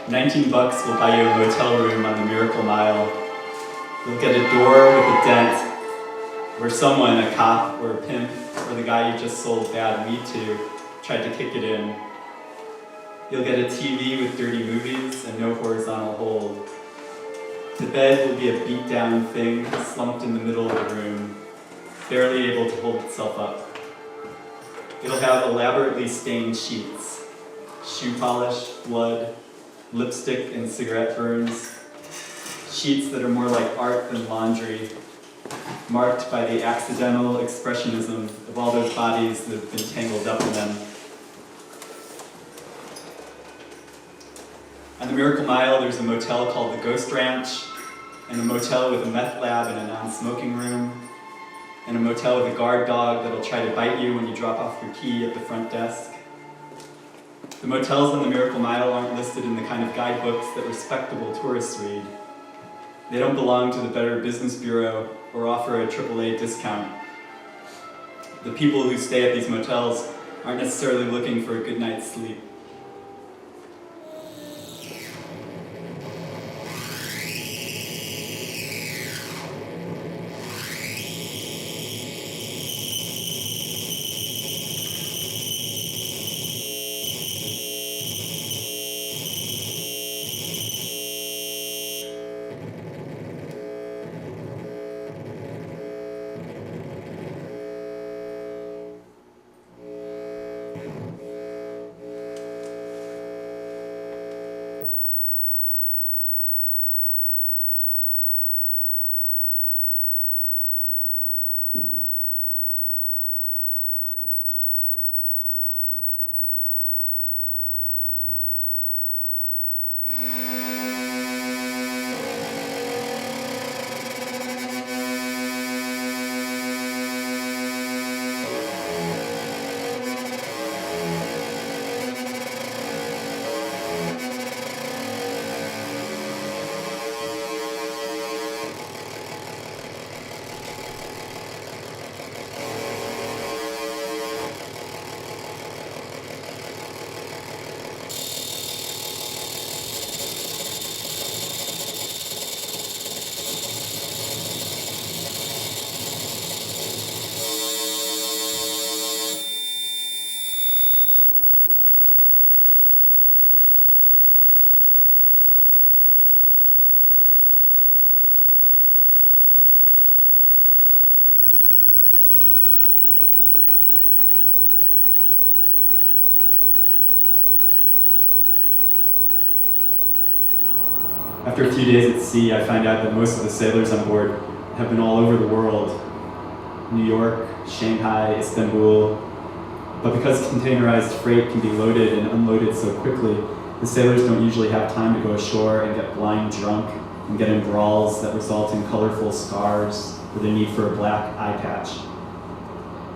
$19 will buy you a motel room on the Miracle Mile. You'll get a door with a dent where someone, a cop or a pimp, or the guy you just sold bad weed to, tried to kick it in. You'll get a TV with dirty movies and no horizontal hold. The bed will be a beat-down thing slumped in the middle of the room, barely able to hold itself up. It'll have elaborately stained sheets, shoe polish, blood, lipstick, and cigarette burns. Sheets that are more like art than laundry, marked by the accidental expressionism of all those bodies that have been tangled up in them. On the Miracle Mile, there's a motel called the Ghost Ranch, and a motel with a meth lab and a non-smoking room, and a motel with a guard dog that'll try to bite you when you drop off your key at the front desk. The motels on the Miracle Mile aren't listed in the kind of guidebooks that respectable tourists read. They don't belong to the Better Business Bureau or offer a AAA discount. The people who stay at these motels aren't necessarily looking for a good night's sleep. After a few days at sea, I find out that most of the sailors on board have been all over the world. New York, Shanghai, Istanbul. But because containerized freight can be loaded and unloaded so quickly, the sailors don't usually have time to go ashore and get blind drunk and get in brawls that result in colorful scars or the need for a black eye patch.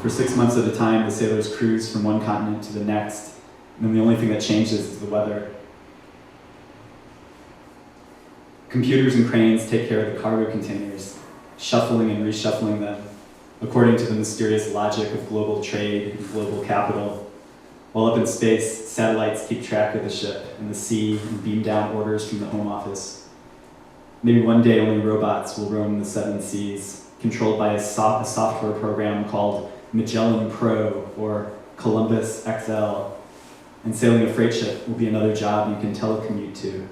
For 6 months at a time, the sailors cruise from one continent to the next, and then the only thing that changes is the weather. Computers and cranes take care of the cargo containers, shuffling and reshuffling them, according to the mysterious logic of global trade and global capital. While up in space, satellites keep track of the ship and the sea and beam down orders from the home office. Maybe one day only robots will roam the 7 seas, controlled by a software program called Magellan Pro or Columbus XL, and sailing a freight ship will be another job you can telecommute to.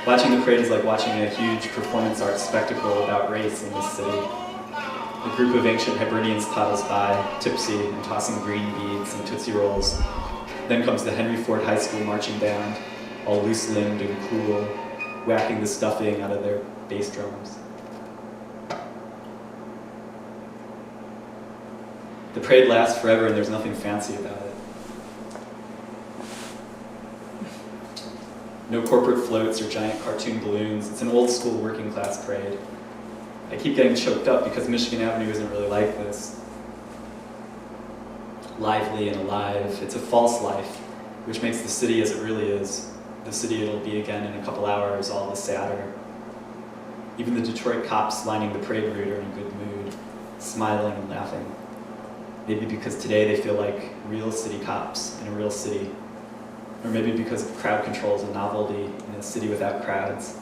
Watching the parade is like watching a huge performance art spectacle about race in this city. A group of ancient Hibernians toddles by, tipsy and tossing green beads and Tootsie Rolls. Then comes the Henry Ford High School marching band, all loose-limbed and cool, whacking the stuffing out of their bass drums. The parade lasts forever and there's nothing fancy about it. No corporate floats or giant cartoon balloons. It's an old school working class parade. I keep getting choked up because Michigan Avenue isn't really like this. Lively and alive. It's a false life, which makes the city as it really is. The city it'll be again in a couple hours, all the sadder. Even the Detroit cops lining the parade route are in a good mood, smiling and laughing. Maybe because today they feel like real city cops in a real city. Or maybe because crowd control is a novelty in a city without crowds.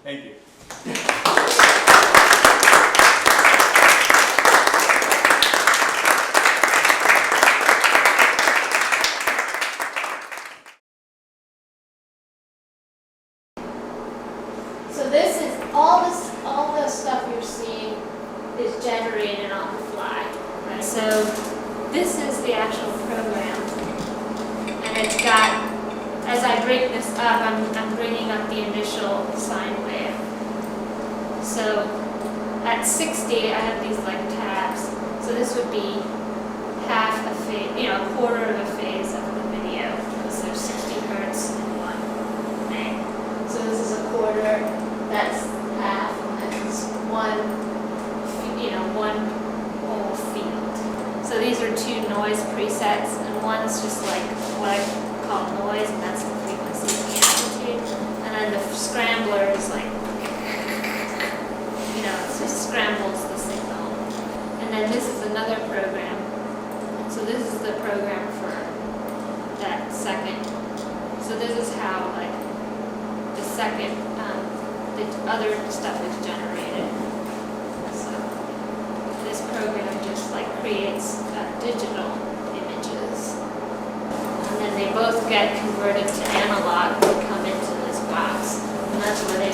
Thank you. So this is all the stuff you're seeing is generated on the fly. Right? So this is the actual program, and it's got. As I break this up, I'm bringing up the initial sine wave. So at 60, I have these like tabs. So this would be half a phase, a quarter of a phase of the video, because there's 60 hertz in one thing. So this is a quarter, that's half, and it's one whole field. So these are two noise presets, and one's just like what I call noise, and that's the frequency and the amplitude. And then the scrambler is like, it just scrambles the signal. And then this is another program. So this is the program for that second. So this is how like the second, the other stuff is generated. So this program just like creates digital images. And then they both get converted to analog and come into this box. And that's where they